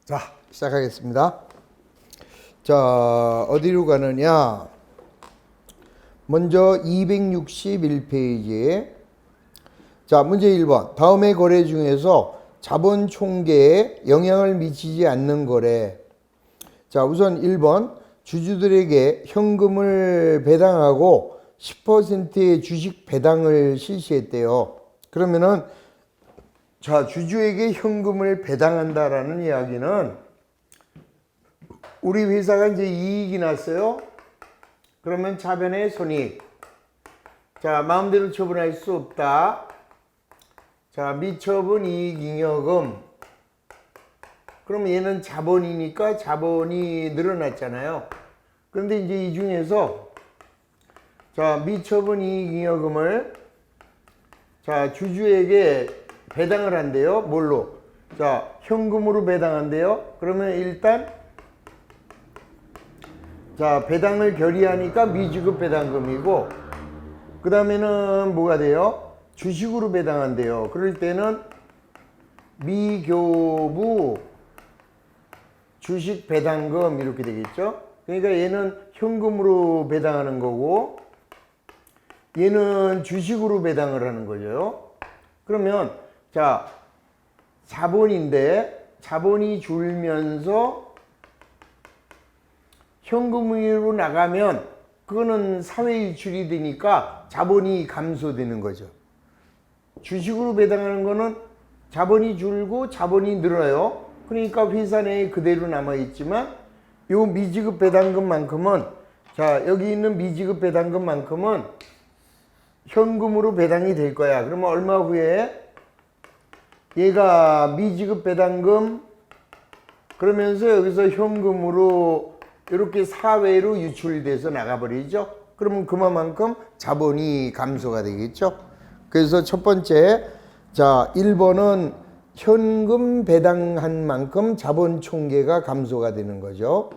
자, 시작하겠습니다. 자, 어디로 가느냐? 먼저 261페이지에 자, 문제 1번. 다음의 거래 중에서 자본 총계에 영향을 미치지 않는 거래. 자, 우선 1번. 주주들에게 현금을 배당하고 10%의 주식 배당을 실시했대요. 그러면은 자, 주주에게 현금을 배당한다라는 이야기는 우리 회사가 이제 이익이 났어요. 그러면 자변의 손익. 자, 마음대로 처분할 수 없다. 자, 미처분 이익 잉여금. 그럼 얘는 자본이니까 자본이 늘어났잖아요. 그런데 이제 이 중에서 자, 미처분 이익 잉여금을 자, 주주에게 배당을 한대요. 뭘로? 자, 현금으로 배당한대요. 그러면 일단 자, 배당을 결의하니까 미지급 배당금이고, 그 다음에는 뭐가 돼요? 주식으로 배당한대요. 그럴 때는 미교부 주식 배당금 이렇게 되겠죠. 그러니까 얘는 현금으로 배당하는 거고 얘는 주식으로 배당을 하는 거죠. 그러면 자, 자본인데 자본이 줄면서 현금으로 나가면 그거는 사회 이출이 되니까 자본이 감소되는 거죠. 주식으로 배당하는 거는 자본이 줄고 자본이 늘어요. 그러니까 회사 내에 그대로 남아있지만 요 미지급 배당금만큼은 자, 여기 있는 미지급 배당금만큼은 현금으로 배당이 될 거야. 그러면 얼마 후에 얘가 미지급 배당금 그러면서 여기서 현금으로 이렇게 사회로 유출돼서 나가버리죠. 그러면 그만큼 자본이 감소가 되겠죠. 그래서 첫 번째 자 1번은 현금 배당한 만큼 자본 총계가 감소가 되는 거죠.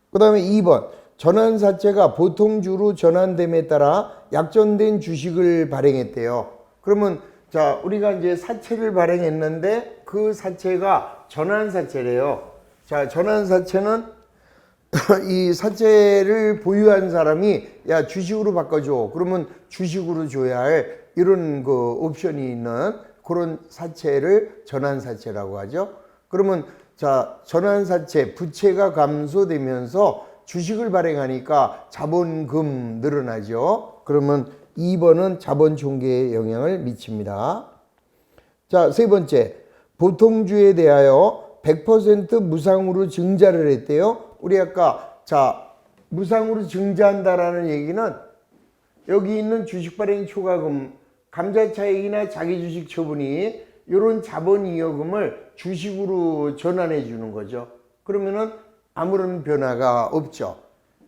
그 다음에 2번 전환사채가 보통주로 전환됨에 따라 약정된 주식을 발행했대요. 그러면 자, 우리가 이제 사채를 발행했는데 그 사채가 전환사채래요. 자, 전환사채는 이 사채를 보유한 사람이 야, 주식으로 바꿔줘. 그러면 주식으로 줘야 할 이런 그 옵션이 있는 그런 사채를 전환사채라고 하죠. 그러면 자, 전환사채 부채가 감소되면서 주식을 발행하니까 자본금 늘어나죠. 그러면 2번은 자본 총계에 영향을 미칩니다. 자, 세 번째. 보통주에 대하여 100% 무상으로 증자를 했대요. 우리 아까 자, 무상으로 증자한다라는 얘기는 여기 있는 주식 발행 초과금, 감자차익이나 자기주식 처분이 이런 자본 이여금을 주식으로 전환해 주는 거죠. 그러면은 아무런 변화가 없죠.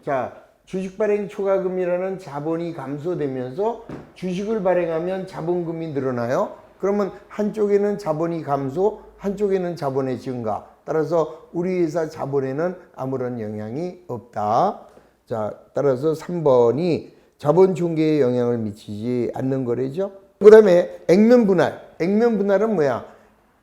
자, 주식 발행 초과금이라는 자본이 감소되면서 주식을 발행하면 자본금이 늘어나요. 그러면 한쪽에는 자본이 감소, 한쪽에는 자본의 증가. 따라서 우리 회사 자본에는 아무런 영향이 없다. 자, 따라서 3번이 자본 총계에 영향을 미치지 않는 거래죠. 그 다음에 액면분할. 액면분할은 뭐야?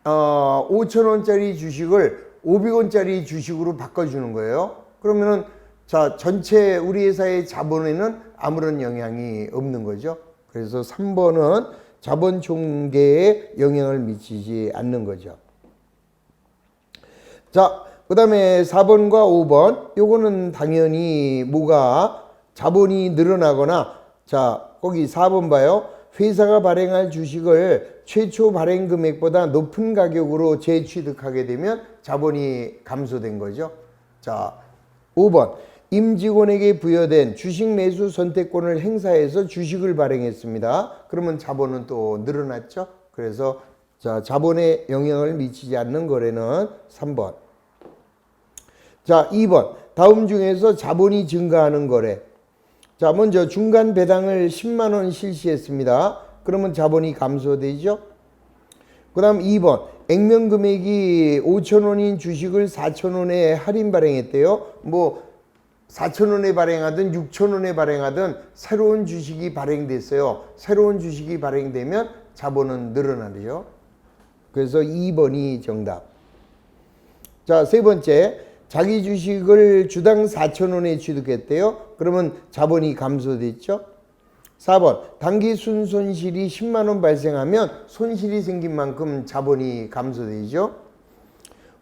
5,000원짜리 주식을 500원짜리 주식으로 바꿔주는 거예요. 그러면은 자, 전체 우리 회사의 자본에는 아무런 영향이 없는 거죠. 그래서 3번은 자본 총계에 영향을 미치지 않는 거죠. 자, 그 다음에 4번과 5번 요거는 당연히 뭐가 자본이 늘어나거나 자, 거기 4번 봐요. 회사가 발행할 주식을 최초 발행 금액보다 높은 가격으로 재취득하게 되면 자본이 감소된 거죠. 자, 5번 임직원에게 부여된 주식 매수 선택권을 행사해서 주식을 발행했습니다. 그러면 자본은 또 늘어났죠. 그래서 자, 자본에 영향을 미치지 않는 거래는 3번. 자, 2번 다음 중에서 자본이 증가하는 거래. 자, 먼저 중간 배당을 10만 원 실시했습니다. 그러면 자본이 감소되죠. 그 다음 2번 액면 금액이 5,000원인 주식을 4,000원에 할인 발행했대요. 뭐 4,000원에 발행하든 6,000원에 발행하든 새로운 주식이 발행됐어요. 새로운 주식이 발행되면 자본은 늘어나네요. 그래서 2번이 정답. 자, 세 번째. 자기 주식을 주당 4,000원에 취득했대요. 그러면 자본이 감소됐죠. 4번. 단기 순손실이 10만 원 발생하면 손실이 생긴 만큼 자본이 감소되죠.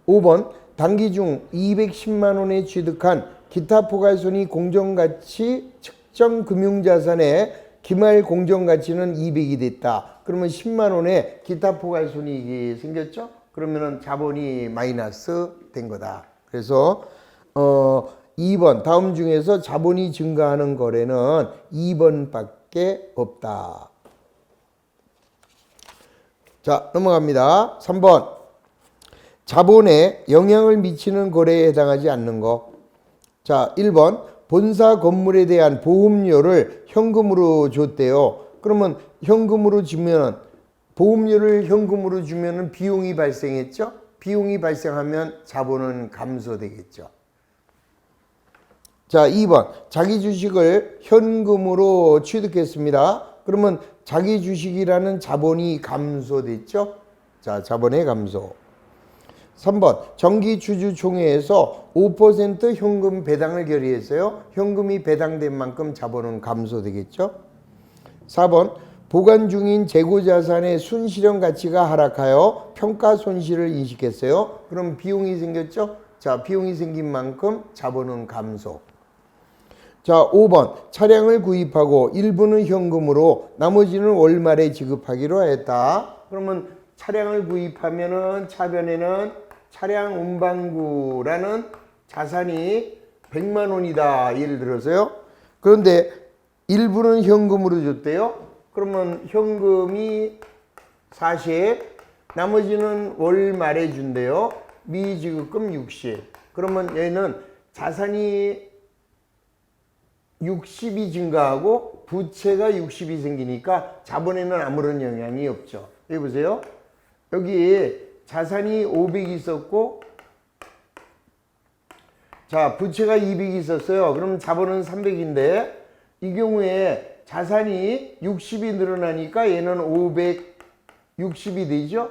5번. 단기 중 210만 원에 취득한 기타 포괄손익 공정가치 측정 금융자산의 기말 공정가치는 200이 됐다. 그러면 10만 원에 기타 포괄손익이 생겼죠. 그러면은 자본이 마이너스 된 거다. 그래서 2번 다음 중에서 자본이 증가하는 거래는 2번밖에 없다. 자, 넘어갑니다. 3번. 자본에 영향을 미치는 거래에 해당하지 않는 거. 자, 1번. 본사 건물에 대한 보험료를 현금으로 줬대요. 그러면 현금으로 주면 보험료를 현금으로 주면은 비용이 발생했죠? 비용이 발생하면 자본은 감소되겠죠. 자, 2번. 자기 주식을 현금으로 취득했습니다. 그러면 자기 주식이라는 자본이 감소됐죠? 자, 자본의 감소. 3번. 정기주주총회에서 5% 현금 배당을 결의했어요. 현금이 배당된 만큼 자본은 감소되겠죠. 4번. 보관 중인 재고자산의 순실현 가치가 하락하여 평가 손실을 인식했어요. 그럼 비용이 생겼죠? 자, 비용이 생긴 만큼 자본은 감소. 자, 5번. 차량을 구입하고 일부는 현금으로 나머지는 월말에 지급하기로 했다. 그러면 차량을 구입하면은 차변에는 차량 운반구라는 자산이 100만 원이다. 예를 들어서요. 그런데 일부는 현금으로 줬대요. 그러면 현금이 40, 나머지는 월 말에 준대요. 미지급금 60. 그러면 얘는 자산이 60이 증가하고 부채가 60이 생기니까 자본에는 아무런 영향이 없죠. 여기 보세요. 여기 자산이 500이 있었고, 자, 부채가 200이 있었어요. 그럼 자본은 300인데, 이 경우에 자산이 60이 늘어나니까 얘는 560이 되죠.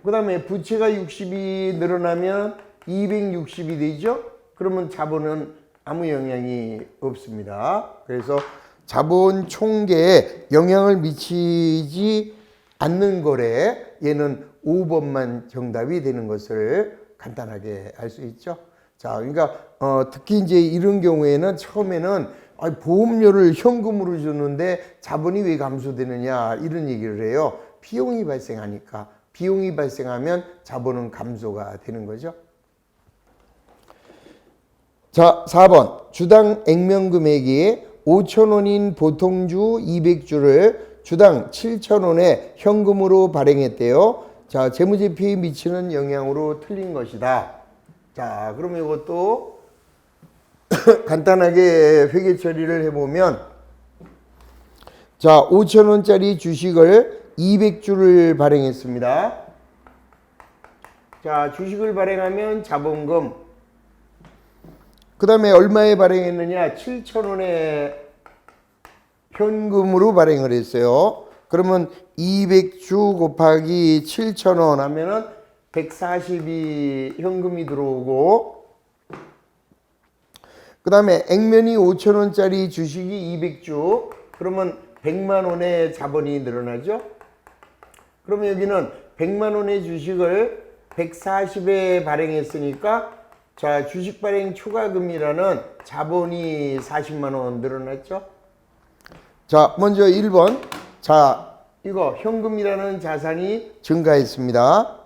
그 다음에 부채가 60이 늘어나면 260이 되죠. 그러면 자본은 아무 영향이 없습니다. 그래서 자본 총계에 영향을 미치지 않는 거래, 얘는 5번만 정답이 되는 것을 간단하게 알 수 있죠. 자, 그러니까 특히 이제 이런 경우에는 처음에는 보험료를 현금으로 줬는데 자본이 왜 감소되느냐 이런 얘기를 해요. 비용이 발생하니까. 비용이 발생하면 자본은 감소가 되는 거죠. 자, 4번. 주당 액면 금액이 5,000원인 보통주 200주를 주당 7,000원에 현금으로 발행했대요. 자, 재무제표에 미치는 영향으로 틀린 것이다. 자, 그러면 이것도 간단하게 회계 처리를 해보면, 자, 5,000원짜리 주식을 200주를 발행했습니다. 자, 주식을 발행하면 자본금, 그 다음에 얼마에 발행했느냐? 7,000원에 현금으로 발행을 했어요. 그러면 200주 곱하기 7,000원 하면은 140이 현금이 들어오고, 그 다음에 액면이 5,000원짜리 주식이 200주, 그러면 100만 원의 자본이 늘어나죠. 그러면 여기는 100만 원의 주식을 140에 발행했으니까, 자, 주식 발행 초과금이라는 자본이 40만 원 늘어났죠. 자, 먼저 1번. 자, 이거 현금이라는 자산이 증가했습니다.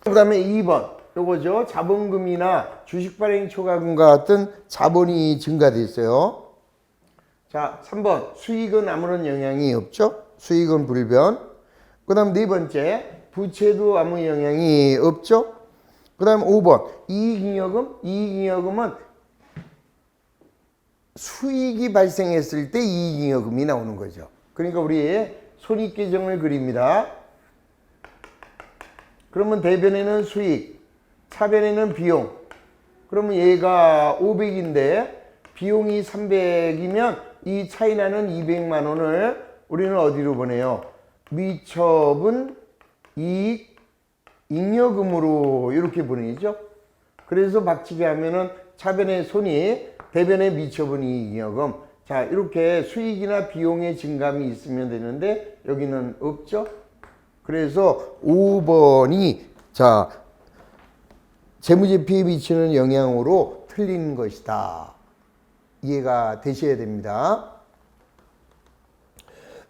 그 다음에 2번. 요거죠. 자본금이나 주식 발행 초과금과 같은 자본이 증가됐어요. 자, 3번. 수익은 아무런 영향이 없죠. 수익은 불변. 그 다음 네 번째. 부채도 아무 영향이 없죠. 그 다음 5번. 이익잉여금. 이익잉여금은 수익이 발생했을 때 이익잉여금이 나오는 거죠. 그러니까 우리 손익계정을 그립니다. 그러면 대변에는 수익, 차변에는 비용. 그러면 얘가 500인데 비용이 300이면 이 차이 나는 200만 원을 우리는 어디로 보내요? 미처분 이익 잉여금으로 이렇게 보내죠. 그래서 박치기 하면은 차변의 손이 대변에 미쳐본 이익여금. 자, 이렇게 수익이나 비용의 증감이 있으면 되는데 여기는 없죠. 그래서 5번이 자, 재무제표에 미치는 영향으로 틀린 것이다. 이해가 되셔야 됩니다.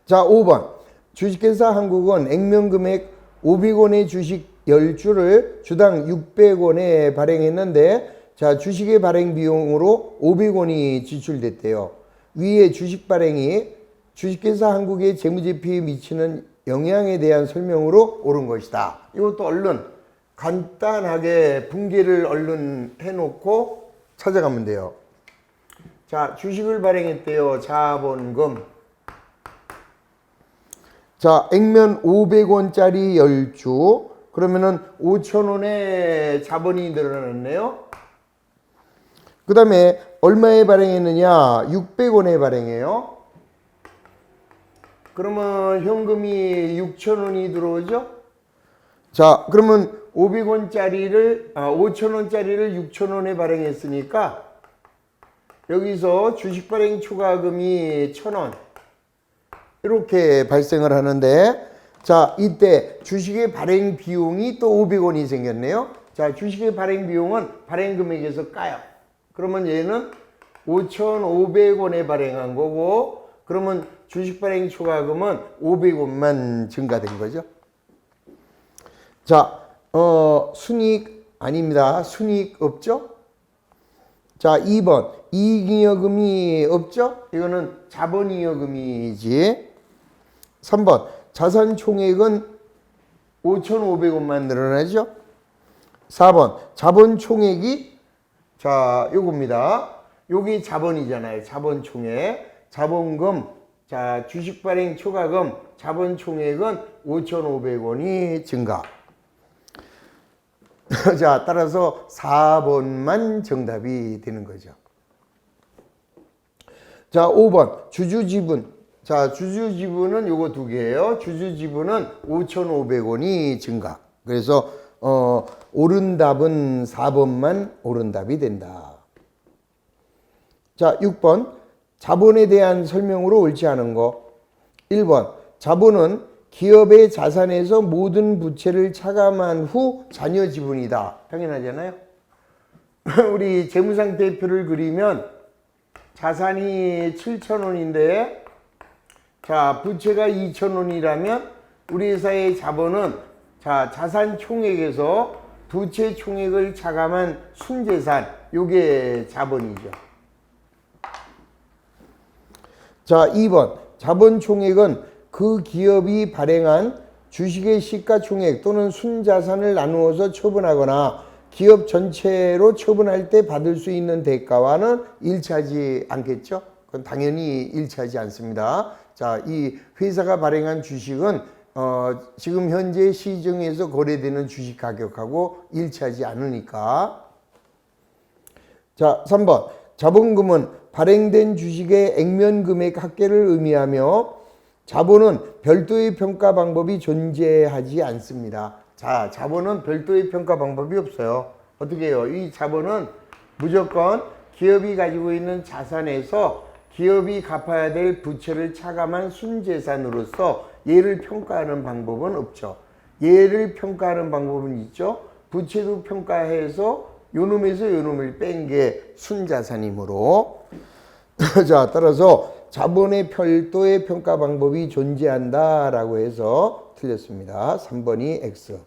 자, 5번. 주식회사 한국은 액면금액 500원의 주식 10주를 주당 600원에 발행했는데 자, 주식의 발행 비용으로 500원이 지출됐대요. 위에 주식 발행이 주식회사 한국의 재무제표에 미치는 영향에 대한 설명으로 옳은 것이다. 이것도 얼른 간단하게 분개를 얼른 해놓고 찾아가면 돼요. 자, 주식을 발행했대요. 자본금. 자, 액면 500원짜리 10주. 그러면은 5,000원의 자본이 늘어났네요. 그 다음에 얼마에 발행했느냐? 600원에 발행해요. 그러면 현금이 6,000원이 들어오죠? 자, 그러면 500원짜리를, 5,000원짜리를 6,000원에 발행했으니까 여기서 주식 발행 초과금이 1,000원. 이렇게 발생을 하는데 자, 이때 주식의 발행 비용이 또 500원이 생겼네요. 자, 주식의 발행 비용은 발행 금액에서 까요. 그러면 얘는 5,500원에 발행한 거고 그러면 주식 발행 초과금은 500원만 증가된 거죠. 자, 순이익 아닙니다. 순이익 없죠? 자, 2번. 이익잉여금이 없죠? 이거는 자본잉여금이지. 3번. 자산 총액은 5,500원만 늘어나죠? 4번. 자본 총액이 자, 요겁니다. 여기 자본이잖아요. 자본 총액. 자본금. 자, 주식 발행 초과금. 자본 총액은 5,500원이 증가. 자, 따라서 4번만 정답이 되는 거죠. 자, 5번. 주주지분. 자, 주주지분은 요거 두 개예요. 주주지분은 5,500원이 증가. 그래서 옳은 답은 4번만 옳은 답이 된다. 자, 6번. 자본에 대한 설명으로 옳지 않은 거. 1번. 자본은 기업의 자산에서 모든 부채를 차감한 후 자녀 지분이다. 당연하잖아요. 우리 재무상태표를 그리면 자산이 7,000원인데 자, 부채가 2,000원이라면 우리 회사의 자본은 자, 자산 총액에서 부채 총액을 차감한 순재산, 요게 자본이죠. 자, 2번. 자본 총액은 그 기업이 발행한 주식의 시가총액 또는 순자산을 나누어서 처분하거나 기업 전체로 처분할 때 받을 수 있는 대가와는 일치하지 않겠죠? 그건 당연히 일치하지 않습니다. 자, 이 회사가 발행한 주식은 지금 현재 시중에서 거래되는 주식 가격하고 일치하지 않으니까. 자, 3번. 자본금은 발행된 주식의 액면 금액 합계를 의미하며 자본은 별도의 평가 방법이 존재하지 않습니다. 자, 자본은 별도의 평가 방법이 없어요. 어떻게 해요? 이 자본은 무조건 기업이 가지고 있는 자산에서 기업이 갚아야 될 부채를 차감한 순재산으로서 얘를 평가하는 방법은 없죠. 얘를 평가하는 방법은 있죠. 부채도 평가해서 요놈에서 요놈을 뺀 게 순자산이므로 자, 따라서 자본의 별도의 평가 방법이 존재한다라고 해서 틀렸습니다. 3번이 X.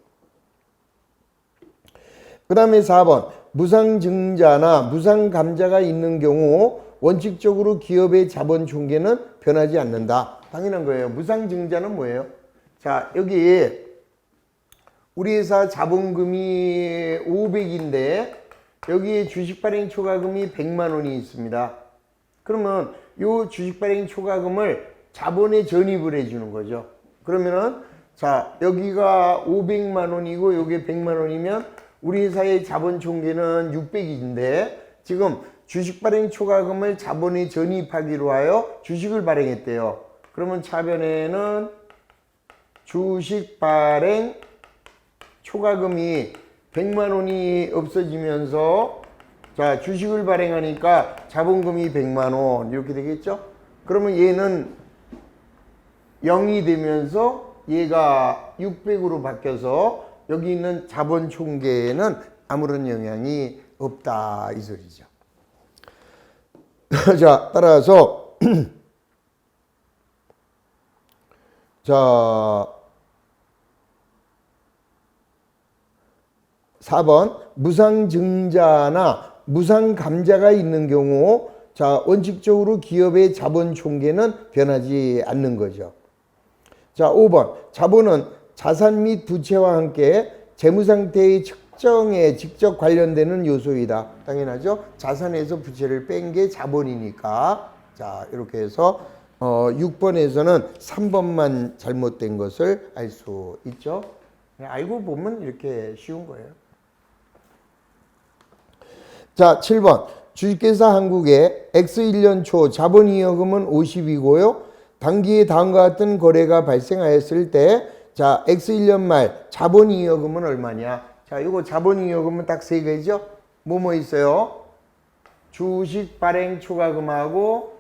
그 다음에 4번. 무상증자나 무상감자가 있는 경우 원칙적으로 기업의 자본 총계는 변하지 않는다. 당연한 거예요. 무상증자는 뭐예요? 자, 여기 우리 회사 자본금이 500인데 여기 주식 발행 초과금이 100만 원이 있습니다. 그러면 요 주식 발행 초과금을 자본에 전입을 해 주는 거죠. 그러면은 자, 여기가 500만 원이고 여기 100만 원이면 우리 회사의 자본 총계는 600인데 지금 주식 발행 초과금을 자본에 전입하기로 하여 주식을 발행했대요. 그러면 차변에는 주식 발행 초과금이 100만 원이 없어지면서 자, 주식을 발행하니까 자본금이 100만 원 이렇게 되겠죠? 그러면 얘는 0이 되면서 얘가 600으로 바뀌어서 여기 있는 자본 총계에는 아무런 영향이 없다 이 소리죠. 자, 따라서 자 4번 무상증자나 무상감자가 있는 경우 자 원칙적으로 기업의 자본 총계는 변하지 않는 거죠. 자 5번 자본은 자산 및 부채와 함께 재무상태의 측정에 직접 관련되는 요소이다. 당연하죠. 자산에서 부채를 뺀 게 자본이니까. 자 이렇게 해서 6번에서는 3번만 잘못된 것을 알 수 있죠. 알고 보면 이렇게 쉬운 거예요. 자 7번 주식회사 한국의 X1년 초 자본이익금은 50이고요. 단기에 다음과 같은 거래가 발생하였을 때 자 X1년 말 자본이익금은 얼마냐. 자 이거 자본이익금은 딱 세 개죠. 뭐 있어요? 주식 발행 초과금하고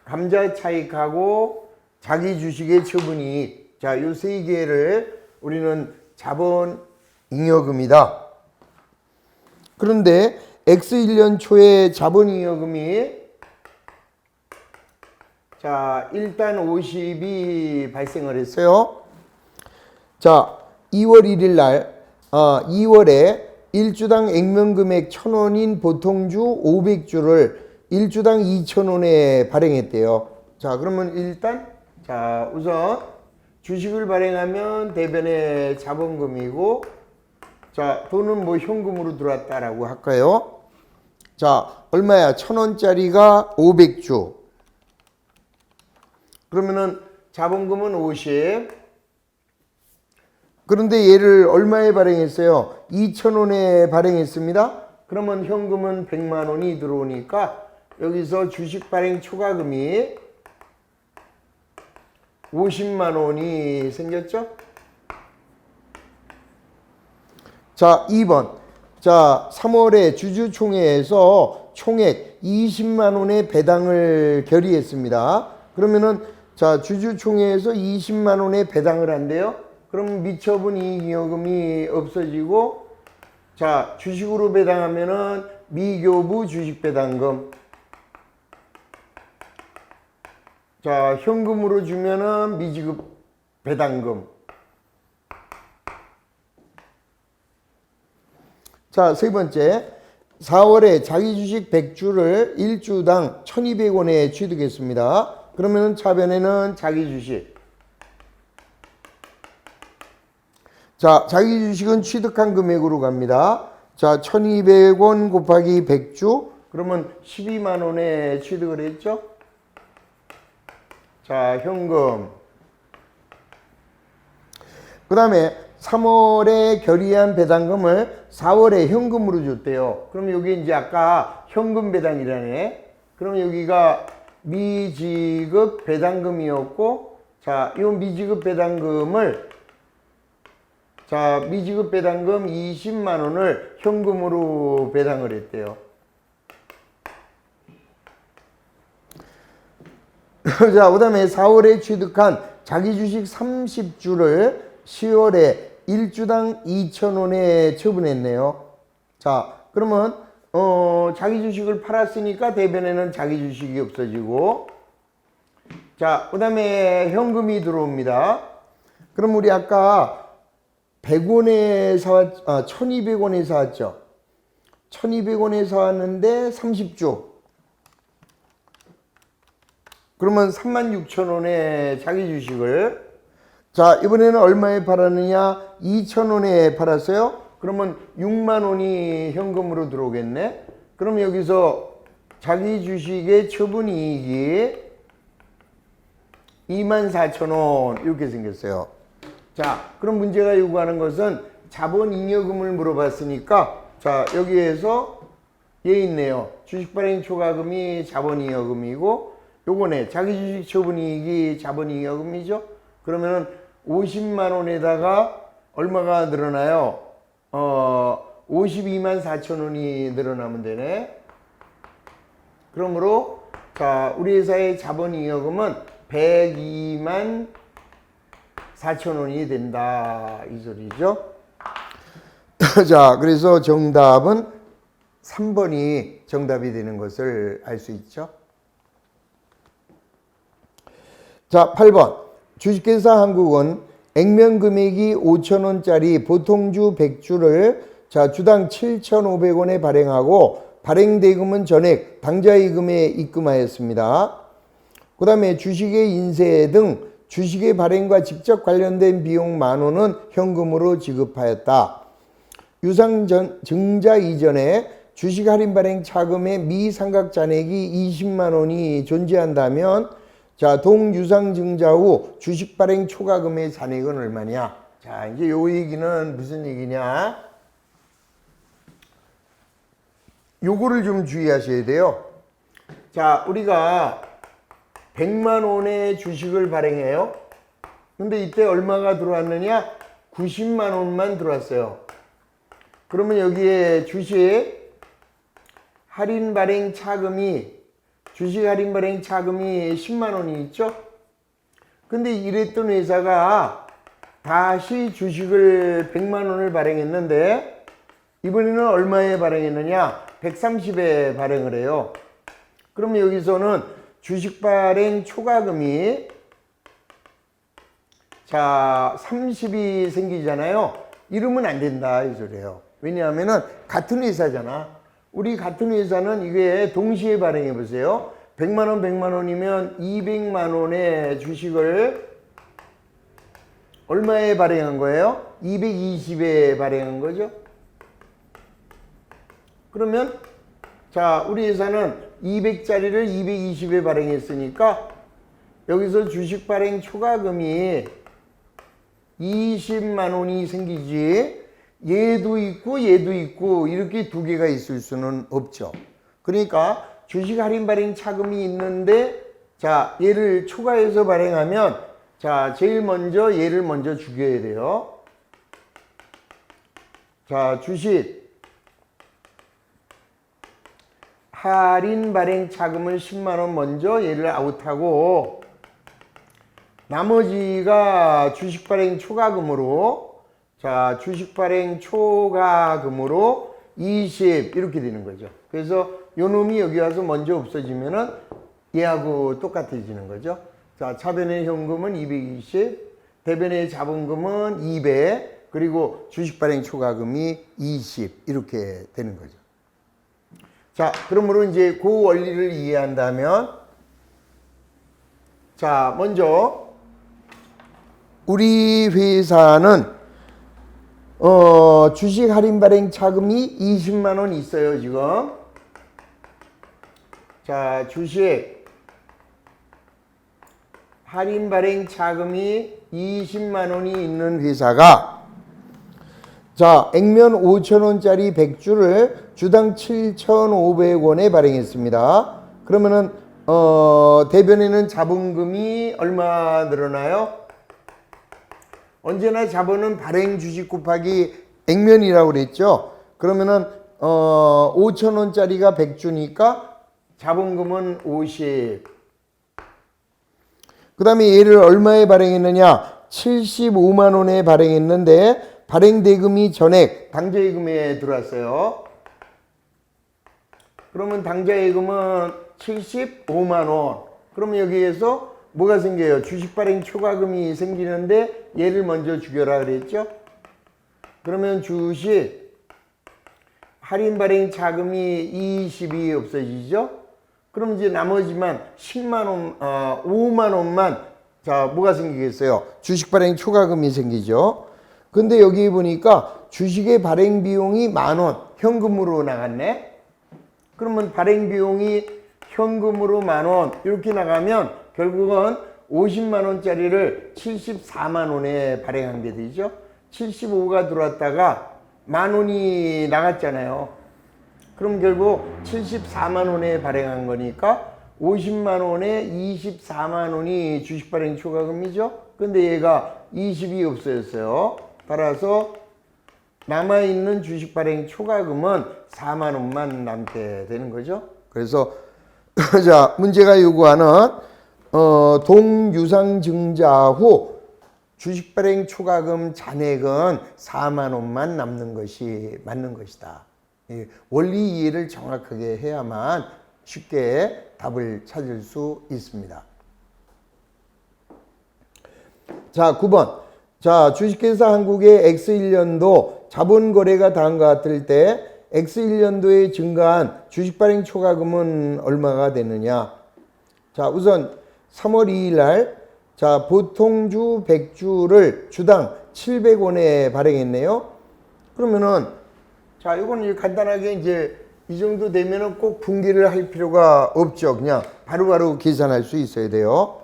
감자 차익하고 자기 주식의 처분이익. 자 요 세 개를 우리는 자본잉여금이다. 그런데 X1년 초에 자본잉여금이 자 일단 50이 발생을 했어요. 자 2월 1일 날 2월에 1주당 액면금액 1,000원인 보통주 500주를 1주당 2,000원에 발행했대요. 자 그러면 일단 자 우선 주식을 발행하면 대변의 자본금이고 자 돈은 뭐 현금으로 들어왔다라고 할까요? 자 얼마야? 1,000원짜리가 500주. 그러면은 자본금은 50. 그런데 얘를 얼마에 발행했어요? 2,000원에 발행했습니다. 그러면 현금은 100만 원이 들어오니까 여기서 주식 발행 초과금이 50만 원이 생겼죠? 자, 2번. 자, 3월에 주주총회에서 총액 20만 원의 배당을 결의했습니다. 그러면은 자, 주주총회에서 20만 원의 배당을 한대요. 그럼 미처분 이익잉여금이 없어지고 자, 주식으로 배당하면은 미교부 주식배당금. 자, 현금으로 주면은 미지급 배당금. 자, 세 번째. 4월에 자기 주식 100주를 1주당 1,200원에 취득했습니다. 그러면은 차변에는 자기 주식. 자, 자기 주식은 취득한 금액으로 갑니다. 자, 1,200원 곱하기 100주. 그러면 12만 원에 취득을 했죠? 자, 현금. 그 다음에 3월에 결의한 배당금을 4월에 현금으로 줬대요. 그럼 여기 이제 아까 현금 배당이라네. 그럼 여기가 미지급 배당금이었고, 자, 이 미지급 배당금을 자, 미지급 배당금 20만 원을 현금으로 배당을 했대요. 자, 그 다음에 4월에 취득한 자기 주식 30주를 10월에 1주당 2,000원에 처분했네요. 자, 그러면 자기 주식을 팔았으니까 대변에는 자기 주식이 없어지고, 자, 그 다음에 현금이 들어옵니다. 그럼 우리 아까 100원에 1,200원에 사왔죠. 1,200원에 사왔는데 30주. 그러면 36,000원에 자기 주식을 자, 이번에는 얼마에 팔았느냐? 2,000원에 팔았어요. 그러면 6만 원이 현금으로 들어오겠네. 그럼 여기서 자기 주식의 처분이익이 24,000원 이렇게 생겼어요. 자, 그럼 문제가 요구하는 것은 자본잉여금을 물어봤으니까 자, 여기에서 얘 있네요. 주식 발행 초과금이 자본잉여금이고 요거네. 자기 주식 처분이익이 자본잉여금이죠. 그러면은 50만 원에다가 얼마가 늘어나요? 52만 4천 원이 늘어나면 되네. 그러므로 자, 우리 회사의 자본잉여금은 102만 4천 원이 된다 이 소리죠. 자, 그래서 정답은 3번이 정답이 되는 것을 알 수 있죠. 자, 8번. 주식회사 한국은 액면 금액이 5,000원짜리 보통주 100주를 자, 주당 7,500원에 발행하고 발행 대금은 전액 당좌이금에 입금하였습니다. 그 다음에 주식의 인쇄 등 주식의 발행과 직접 관련된 비용 10,000원은 현금으로 지급하였다. 유상 증자 이전에 주식 할인 발행 차금의 미상각 잔액이 20만 원이 존재한다면 자, 동유상 증자 후 주식 발행 초과금의 잔액은 얼마냐? 자, 이제 요 얘기는 무슨 얘기냐? 요거를 좀 주의하셔야 돼요. 자, 우리가 100만 원의 주식을 발행해요. 근데 이때 얼마가 들어왔느냐? 90만 원만 들어왔어요. 그러면 여기에 주식 할인 발행 차금이 주식 할인 발행 차금이 10만 원이 있죠? 근데 이랬던 회사가 다시 주식을 100만 원을 발행했는데 이번에는 얼마에 발행했느냐? 130에 발행을 해요. 그러면 여기서는 주식 발행 초과금이 자 30이 생기잖아요. 이러면 안 된다 이 소리예요. 왜냐하면은 같은 회사잖아. 우리 같은 회사는 이게 동시에 발행해 보세요. 100만 원 100만 원이면 200만 원의 주식을 얼마에 발행한 거예요? 220에 발행한 거죠. 그러면 자, 우리 회사는 200짜리를 220에 발행했으니까 여기서 주식 발행 초과금이 20만 원이 생기지 얘도 있고 얘도 있고 이렇게 두 개가 있을 수는 없죠. 그러니까 주식 할인 발행 차금이 있는데 자, 얘를 초과해서 발행하면 자, 제일 먼저 얘를 먼저 죽여야 돼요. 자, 주식 할인 발행 차금을 10만 원 먼저 얘를 아웃하고 나머지가 주식 발행 초과금으로 자, 주식 발행 초과금으로 20 이렇게 되는 거죠. 그래서 요 놈이 여기 와서 먼저 없어지면은 얘하고 똑같아지는 거죠. 자, 차변의 현금은 220, 대변의 자본금은 200, 그리고 주식 발행 초과금이 20 이렇게 되는 거죠. 자, 그러므로 이제 그 원리를 이해한다면 자, 먼저 우리 회사는 주식 할인 발행 차금이 20만 원 있어요, 지금. 자, 주식 할인 발행 차금이 20만 원이 있는 회사가 자, 액면 5,000원짜리 100주를 주당 7,500원에 발행했습니다. 그러면은 대변에는 자본금이 얼마 늘어나요? 언제나 자본은 발행 주식 곱하기 액면이라고 그랬죠. 그러면은 5,000원짜리가 100주니까 자본금은 50. 그 다음에 얘를 얼마에 발행했느냐? 75만 원에 발행했는데 발행 대금이 전액 당좌예금에 들어왔어요. 그러면 당좌예금은 75만 원. 그러면 여기에서 뭐가 생겨요? 주식 발행 초과금이 생기는데 얘를 먼저 죽여라 그랬죠? 그러면 주식 할인 발행 차금이 20이 없어지죠? 그럼 이제 나머지만 10만 원, 5만 원만 자, 뭐가 생기겠어요? 주식 발행 초과금이 생기죠. 근데 여기 보니까 주식의 발행 비용이 10,000원 현금으로 나갔네. 그러면 발행 비용이 현금으로 10,000원 이렇게 나가면 결국은 50만 원짜리를 74만 원에 발행한 게 되죠. 75가 들어왔다가 10,000원이 나갔잖아요. 그럼 결국 74만 원에 발행한 거니까 50만 원에 24만 원이 주식 발행 초과금이죠. 근데 얘가 20이 없어졌어요. 따라서 남아있는 주식 발행 초과금은 4만 원만 남게 되는 거죠. 그래서 자, 문제가 요구하는 동유상증자 후 주식 발행 초과금 잔액은 4만 원만 남는 것이 맞는 것이다. 원리 이해를 정확하게 해야만 쉽게 답을 찾을 수 있습니다. 자, 9번. 자, 주식회사 한국의 X1년도 자본거래가 다음과 같을 때 X1년도에 증가한 주식발행 초과금은 얼마가 되느냐. 자, 우선 3월 2일 날 자, 보통주 100주를 주당 700원에 발행했네요. 그러면은 자, 이건 간단하게 이제 이 정도 되면은 꼭 분기를 할 필요가 없죠. 그냥 바로바로 계산할 수 있어야 돼요.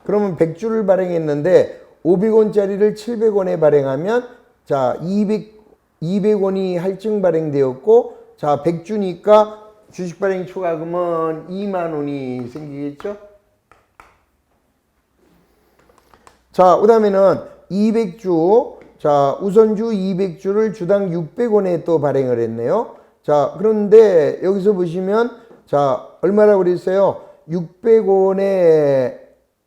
그러면 100주를 발행했는데 500원짜리를 700원에 발행하면 자, 200원이 할증 발행되었고 자, 100주니까 주식 발행 초과금은 2만 원이 생기겠죠? 자, 그다음에는 200주 자, 우선주 200주를 주당 600원에 또 발행을 했네요. 자, 그런데 여기서 보시면 자, 얼마라고 그랬어요? 600원에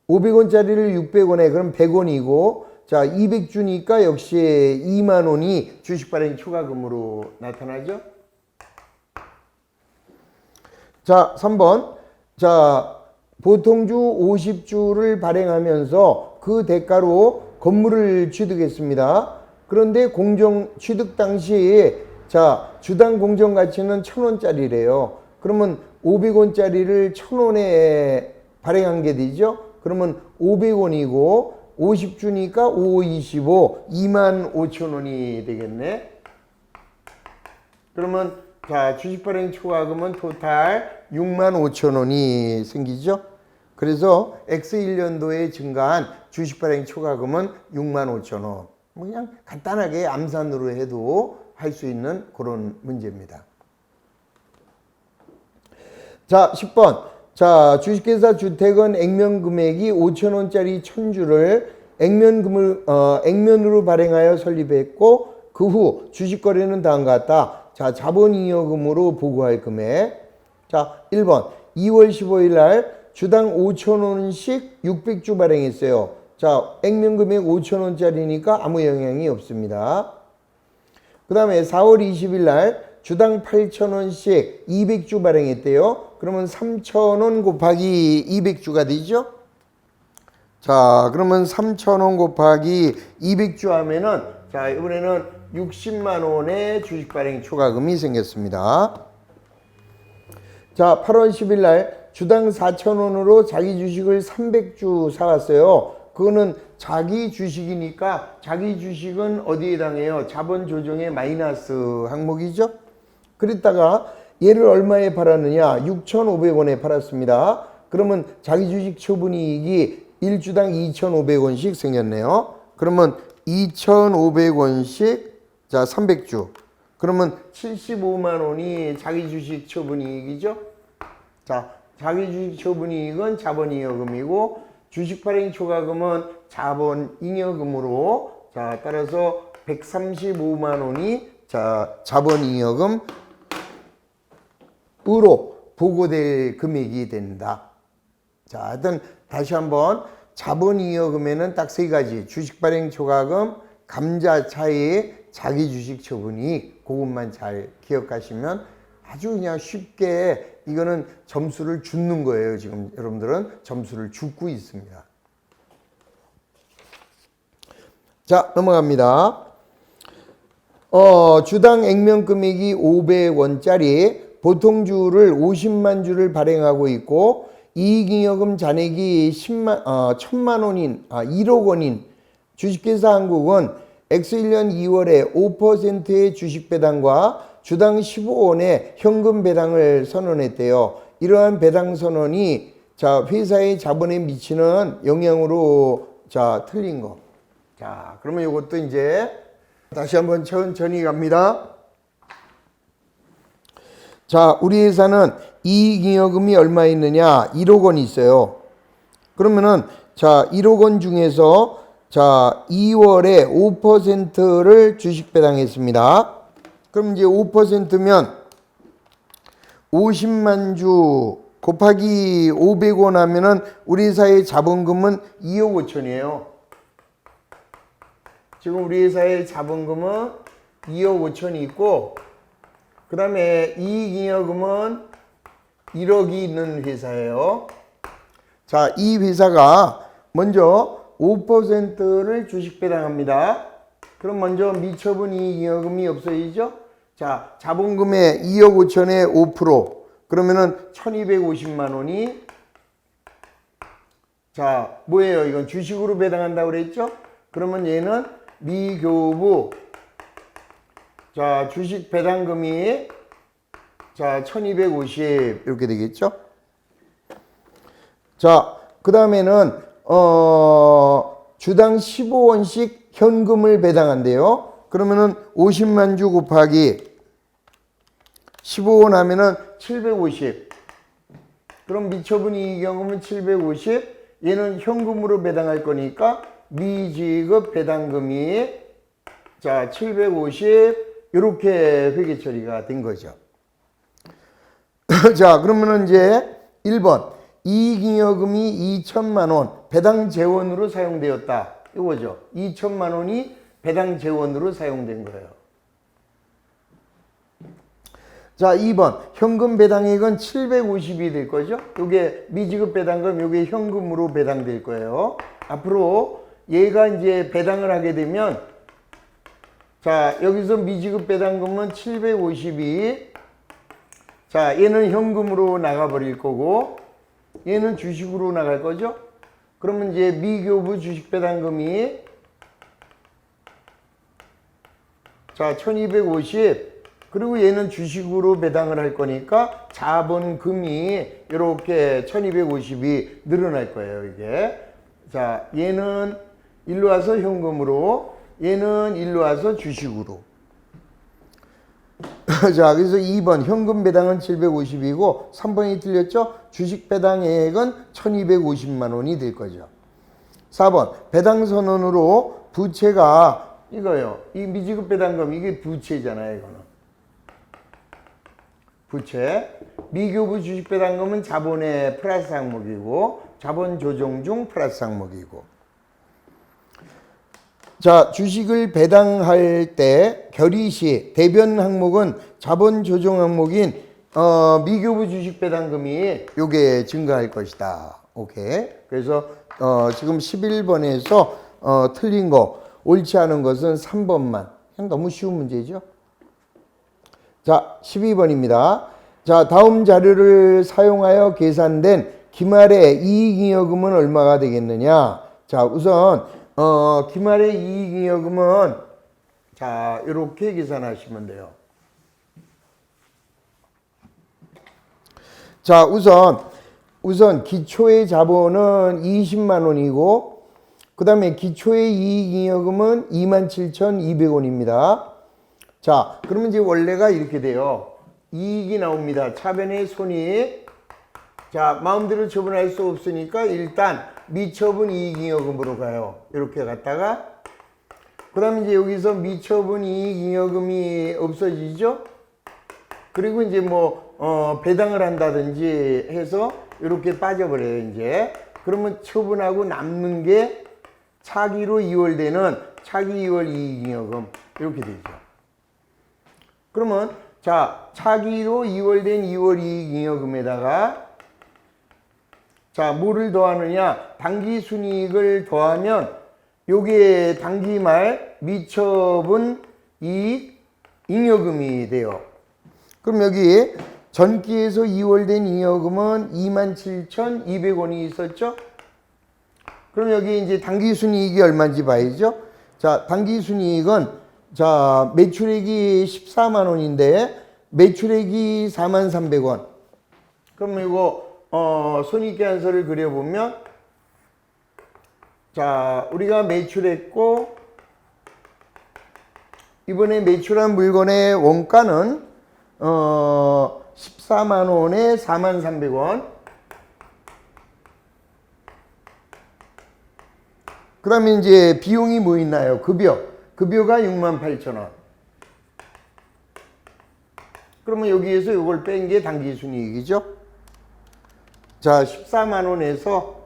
500원짜리를 600원에 그럼 100원이고 자, 200주니까 역시 2만 원이 주식 발행 초과금으로 나타나죠. 자, 3번. 자, 보통주 50주를 발행하면서 그 대가로 건물을 취득했습니다. 그런데 공정 취득 당시 자, 주당 공정 가치는 1,000원짜리래요. 그러면 500원짜리를 1,000원에 발행한 게 되죠. 그러면 500원이고 50주니까 5, 25, 25,000원이 되겠네. 그러면 자, 주식 발행 초과금은 토탈 65,000원이 생기죠. 그래서 X1년도에 증가한 주식 발행 초과금은 65,000원. 그냥 간단하게 암산으로 해도 할 수 있는 그런 문제입니다. 자, 10번. 자, 주식회사 주택은 액면 금액이 5,000원짜리 1,000주를 액면으로 발행하여 설립했고 그 후 주식 거래는 다음과 같다. 자, 자본잉여금으로 보고할 금액. 자, 1번. 2월 15일 날 주당 5,000원씩 600주 발행했어요. 자, 액면 금액 5,000원짜리니까 아무 영향이 없습니다. 그 다음에 4월 20일 날 주당 8,000원씩 200주 발행했대요. 그러면 3,000원 곱하기 200주가 되죠? 자, 그러면 3,000원 곱하기 200주 하면은 자, 이번에는 60만 원의 주식 발행 초과금이 생겼습니다. 자, 8월 10일 날 주당 4,000원으로 자기 주식을 300주 사왔어요. 그거는 자기 주식이니까 자기 주식은 어디에 해당해요? 자본 조정의 마이너스 항목이죠. 그랬다가 얘를 얼마에 팔았느냐? 6,500원에 팔았습니다. 그러면 자기 주식 처분이익이 1주당 2,500원씩 생겼네요. 그러면 2,500원씩 자, 300주. 그러면 75만 원이 자기 주식 처분이익이죠. 자, 자기 주식 처분이익은 자본잉여금이고 주식 발행 초과금은 자본잉여금으로 자, 따라서 135만 원이 자, 자본잉여금으로 보고될 금액이 된다. 자, 하여튼 다시 한번 자본잉여금에는 딱 세 가지 주식 발행 초과금, 감자 차익, 자기 주식 처분이익 그것만 잘 기억하시면 아주 그냥 쉽게 이거는 점수를 줍는 거예요. 지금 여러분들은 점수를 줍고 있습니다. 자, 넘어갑니다. 주당 액면 금액이 500원짜리 보통주를 50만 주를 발행하고 있고 이익잉여금 잔액이 1,000만 원인 1억 원인 주식회사 한국은 X1년 2월에 5%의 주식 배당과 주당 15원의 현금 배당을 선언했대요. 이러한 배당 선언이 자, 회사의 자본에 미치는 영향으로 자, 틀린 거. 자, 그러면 이것도 이제 다시 한번 천천히 갑니다. 자, 우리 회사는 이익잉여금이 얼마 있느냐? 1억 원 있어요. 그러면은 자, 1억 원 중에서 자, 2월에 5%를 주식 배당했습니다. 그럼 이제 5%면 50만 주 곱하기 500원 하면은 우리 회사의 자본금은 2억 5천이에요. 지금 우리 회사의 자본금은 2억 5천이 있고, 그 다음에 이익잉여금은 1억이 있는 회사예요. 자, 이 회사가 먼저 5%를 주식 배당합니다. 그럼 먼저 미처분 이익잉여금이 없어지죠? 자, 자본금의 2억 5천에 5%, 그러면은 1250만 원이, 자, 뭐예요? 이건 주식으로 배당한다고 그랬죠? 그러면 얘는 미교부, 자, 주식 배당금이, 자, 1250 이렇게 되겠죠? 자, 그 다음에는 주당 15원씩 현금을 배당한대요. 그러면은 50만 주 곱하기 15원 하면은 750. 그럼 미처분 이익잉여금은 750. 얘는 현금으로 배당할 거니까 미지급 배당금이, 자, 750 이렇게 회계 처리가 된 거죠. 자, 그러면은 이제 1번 이익잉여금이 2천만 원 배당 재원으로 사용되었다. 이거죠. 2천만 원이 배당 재원으로 사용된 거예요. 자, 2번 현금 배당액은 750이 될 거죠. 요게 미지급 배당금, 요게 현금으로 배당될 거예요. 앞으로 얘가 이제 배당을 하게 되면, 자, 여기서 미지급 배당금은 750이, 자, 얘는 현금으로 나가버릴 거고 얘는 주식으로 나갈 거죠. 그러면 이제 미교부 주식 배당금이, 자, 1250, 그리고 얘는 주식으로 배당을 할 거니까 자본금이 이렇게 1250이 늘어날 거예요, 이게. 자, 얘는 일로 와서 현금으로, 얘는 일로 와서 주식으로. 자, 그래서 2번 현금 배당은 750이고 3번이 틀렸죠? 주식 배당액은 1250만 원이 될 거죠. 4번 배당 선언으로 부채가 이거요. 이 미지급 배당금, 이게 부채잖아요, 이거는. 부채. 미교부 주식 배당금은 자본의 플러스 항목이고 자본 조정 중 플러스 항목이고. 자, 주식을 배당할 때 결의 시 대변 항목은 자본 조정 항목인 미교부 주식 배당금이 요게 증가할 것이다. 오케이. 그래서 지금 11번에서 틀린 거, 옳지 않은 것은 3번만. 너무 쉬운 문제죠. 자, 12번입니다. 자, 다음 자료를 사용하여 계산된 기말의 이익잉여금은 얼마가 되겠느냐? 자, 우선 기말의 이익잉여금은, 자, 이렇게 계산하시면 돼요. 자, 우선 기초의 자본은 20만 원이고, 그 다음에 기초의 이익잉여금은 27,200원입니다. 자, 그러면 이제 원래가 이렇게 돼요. 이익이 나옵니다. 차변의 손익. 자, 마음대로 처분할 수 없으니까 일단 미처분 이익잉여금으로 가요. 이렇게 갔다가, 그 다음에 이제 여기서 미처분 이익잉여금이 없어지죠? 그리고 이제 뭐, 배당을 한다든지 해서 이렇게 빠져버려요, 이제. 그러면 처분하고 남는 게 차기로 이월되는 차기 2월 이익잉여금. 이렇게 되죠. 그러면, 자, 차기로 이월된 2월 이익잉여금에다가, 자, 뭐를 더하느냐? 당기순이익을 더하면 요게 당기말 미처분 이익 잉여금이 돼요. 그럼 여기 전기에서 2월된 잉여금은 27,200원이 있었죠? 그럼 여기 이제 당기순이익이 얼마인지 봐야죠. 자, 당기순이익은, 자, 매출액이 14만 원인데 매출액이 43,300원. 그럼 이거 손익계산서를 그려보면, 자, 우리가 매출했고 이번에 매출한 물건의 원가는 14만 원에 43,300원. 그 다음에 이제 비용이 뭐 있나요? 급여. 급여가 68,000원. 그러면 여기에서 이걸 뺀 게 당기순이익이죠. 자, 14만 원에서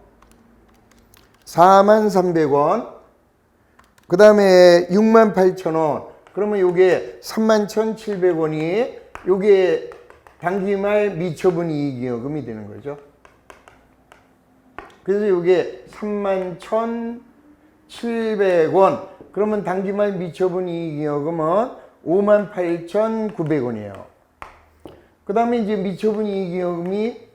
43,300원. 그 다음에 68,000원. 그러면 요게 31,700원이 요게 당기말 미처분 이익이여금이 되는 거죠. 그래서 요게 31,700원. 그러면 당기말 미처분 이익이여금은 58,900원이에요. 그 다음에 이제 미처분 이익이여금이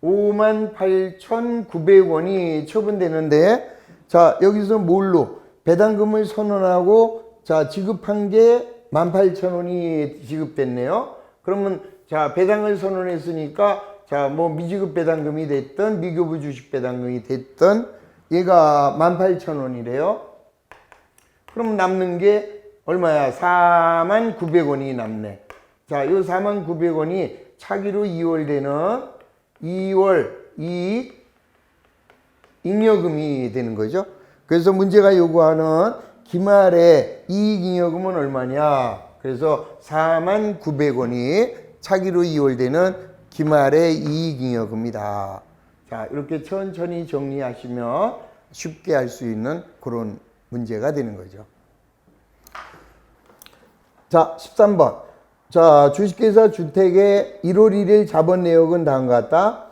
58,900원이 처분되는데, 자, 여기서 뭘로? 배당금을 선언하고, 자, 지급한 게 18,000원이 지급됐네요. 그러면, 자, 배당을 선언했으니까, 자, 뭐, 미지급 배당금이 됐든, 미교부 주식 배당금이 됐든, 얘가 18,000원이래요. 그럼 남는 게 얼마야? 49,000원이 남네. 자, 요 49,000원이 차기로 2월 되는 2월 이익 잉여금이 되는 거죠. 그래서 문제가 요구하는 기말의 이익잉여금은 얼마냐? 그래서 49,000원이 차기로 2월 되는 기말의 이익잉여금이다. 자, 이렇게 천천히 정리하시면 쉽게 할 수 있는 그런 문제가 되는 거죠. 자, 13번. 자, 주식회사 주택의 1월 1일 자본 내역은 다음과 같다.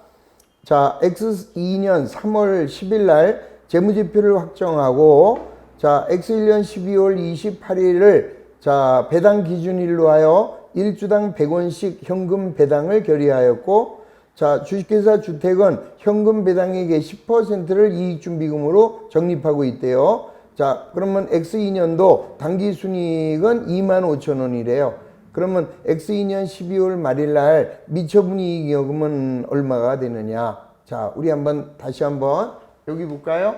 자, X2년 3월 10일 날 재무제표를 확정하고, 자, X1년 12월 28일을 자, 배당 기준일로 하여 1주당 100원씩 현금 배당을 결의하였고, 자, 주식회사 주택은 현금 배당액의 10%를 이익준비금으로 적립하고 있대요. 자, 그러면 X2년도 당기순이익은 25,000원이래요. 그러면 X2년 12월 말일 날 미처분이익여금은 얼마가 되느냐? 자, 우리 다시 한번 여기 볼까요?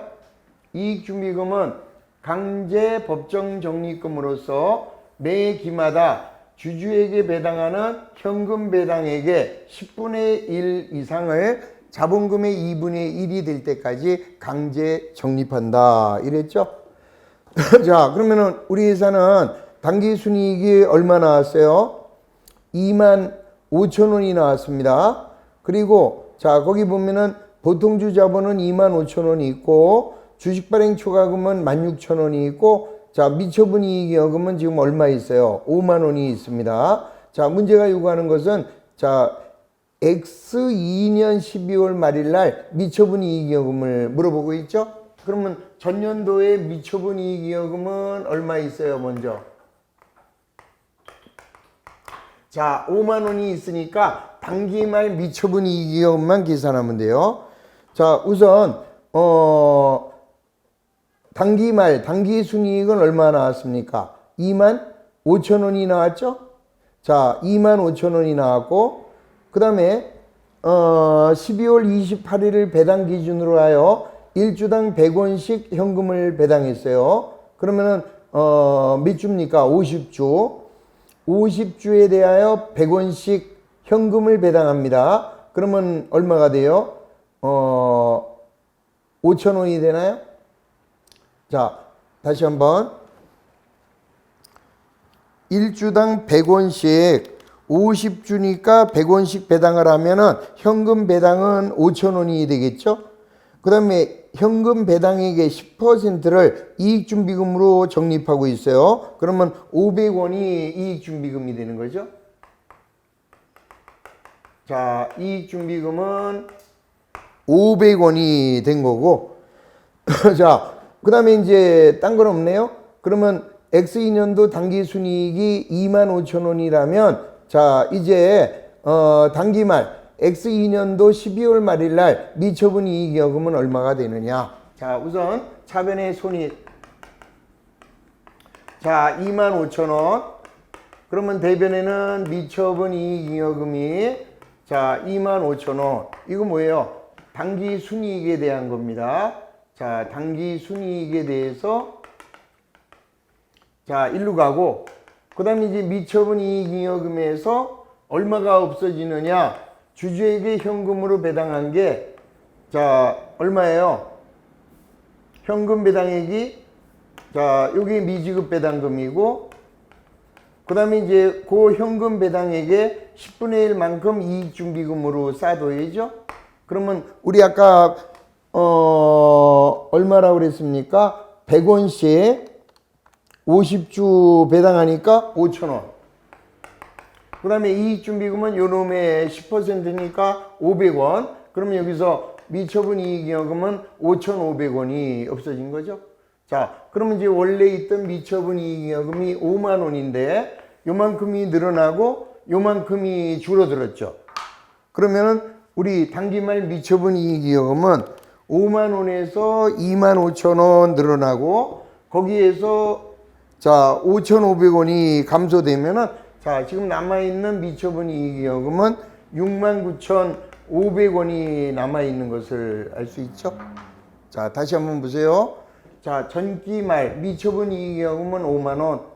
이익준비금은 강제 법정 적립금으로서 매 기마다 주주에게 배당하는 현금 배당액의 10분의 1 이상을 자본금의 2분의 1이 될 때까지 강제 적립한다. 이랬죠? 자, 그러면은 우리 회사는 당기순이익이 얼마 나왔어요? 25,000원이 나왔습니다. 그리고 자, 거기 보면은 보통주 자본은 25,000원이 있고, 주식발행 초과금은 16,000원이 있고, 자, 미처분이익여금은 지금 얼마 있어요? 5만 원이 있습니다. 자, 문제가 요구하는 것은, 자, X2년 12월 말일 날 미처분이익여금을 물어보고 있죠? 그러면 전년도에 미처분이익여금은 얼마 있어요, 먼저? 자, 5만 원이 있으니까 당기말 미처분이익여금만 계산하면 돼요. 자, 우선 당기순이익은 얼마 나왔습니까? 25,000원이 나왔죠? 자, 25,000원이 나왔고, 그 다음에 12월 28일을 배당 기준으로 하여 1주당 100원씩 현금을 배당했어요. 그러면은 몇 주입니까? 50주. 50주에 대하여 100원씩 현금을 배당합니다. 그러면 얼마가 돼요? 5,000원이 되나요? 자, 다시 한번. 1주당 100원씩 50주니까 100원씩 배당을 하면은 현금 배당은 5,000원이 되겠죠? 그 다음에 현금 배당액의 10%를 이익준비금으로 적립하고 있어요. 그러면 500원이 이익준비금이 되는 거죠. 자, 이익준비금은 500원이 된 거고. 자, 그 다음에 이제 딴 건 없네요. 그러면 X2년도 당기순이익이 25,000원이라면, 자, 이제 당기말 X2년도 12월 말일 날 미처분 이익여금은 얼마가 되느냐? 자, 우선 차변의 손익. 자, 25,000원. 그러면 대변에는 미처분 이익여금이 자, 25,000원. 이거 뭐예요? 당기순이익에 대한 겁니다. 자, 당기순이익에 대해서 자, 일로 가고, 그 다음에 이제 미처분 이익여금에서 얼마가 없어지느냐? 주주에게 현금으로 배당한 게, 자, 얼마예요? 현금 배당액이 자, 여기 미지급 배당금이고 그 다음에 이제 그 현금 배당액의 10분의 1만큼 이익준비금으로 쌓아둬야죠. 그러면 우리 아까 얼마라고 그랬습니까? 100원씩 50주 배당하니까 5,000원. 그 다음에 이익준비금은 요놈의 10%니까 500원. 그러면 여기서 미처분 이익여금은 5,500원이 없어진 거죠. 자, 그러면 이제 원래 있던 미처분 이익여금이 5만 원인데 요만큼이 늘어나고 요만큼이 줄어들었죠. 그러면은 우리 당기말 미처분 이익여금은 5만 원에서 2만 5천 원 늘어나고 거기에서 자 5,500원이 감소되면은 자 지금 남아있는 미처분 이익여금은 69,500원이 남아있는 것을 알 수 있죠. 자 다시 한번 보세요. 자 전기말 미처분 이익여금은 5만 원.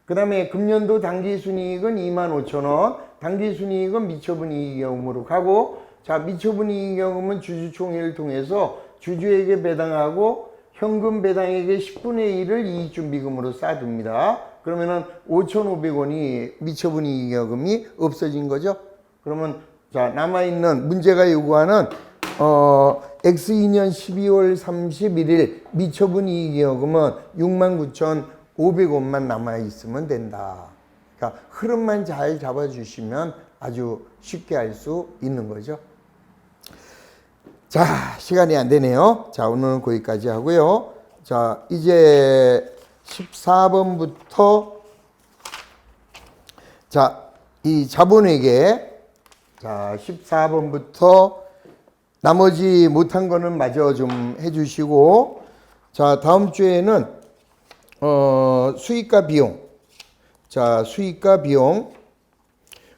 그 다음에 금년도 당기순이익은 2만 5천 원. 당기순이익은 미처분 이익여금으로 가고 자 미처분 이익여금은 주주총회를 통해서 주주에게 배당하고 현금 배당액의 10분의 1을 이익준비금으로 쌓아둡니다. 그러면은 5,500원이 미처분 이익여금이 없어진 거죠. 그러면 자 남아있는 문제가 요구하는 X2년 12월 31일 미처분 이익여금은 69,500원만 남아있으면 된다. 그러니까 흐름만 잘 잡아주시면 아주 쉽게 알 수 있는 거죠. 자, 시간이 안 되네요. 자, 오늘은 거기까지 하고요. 자, 이제 14번부터 자, 이 자본에게 자, 14번부터 나머지 못한 거는 마저 좀 해주시고 자, 다음 주에는 수익과 비용 자, 수익과 비용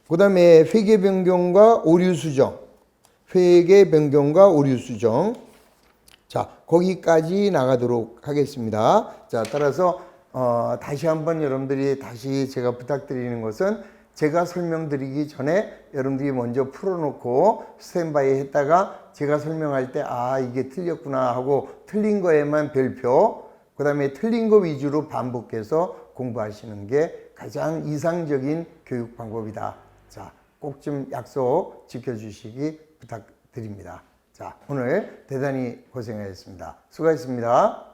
그 다음에 회계 변경과 오류 수정 회계 변경과 오류 수정 자 거기까지 나가도록 하겠습니다. 자 따라서 다시 한번 여러분들이 다시 제가 부탁드리는 것은 제가 설명드리기 전에 여러분들이 먼저 풀어놓고 스탠바이 했다가 제가 설명할 때 아 이게 틀렸구나 하고 틀린 거에만 별표 그 다음에 틀린 거 위주로 반복해서 공부하시는 게 가장 이상적인 교육 방법이다. 자, 꼭 좀 약속 지켜주시기 부탁드립니다. 자, 오늘 대단히 고생하셨습니다. 수고하셨습니다.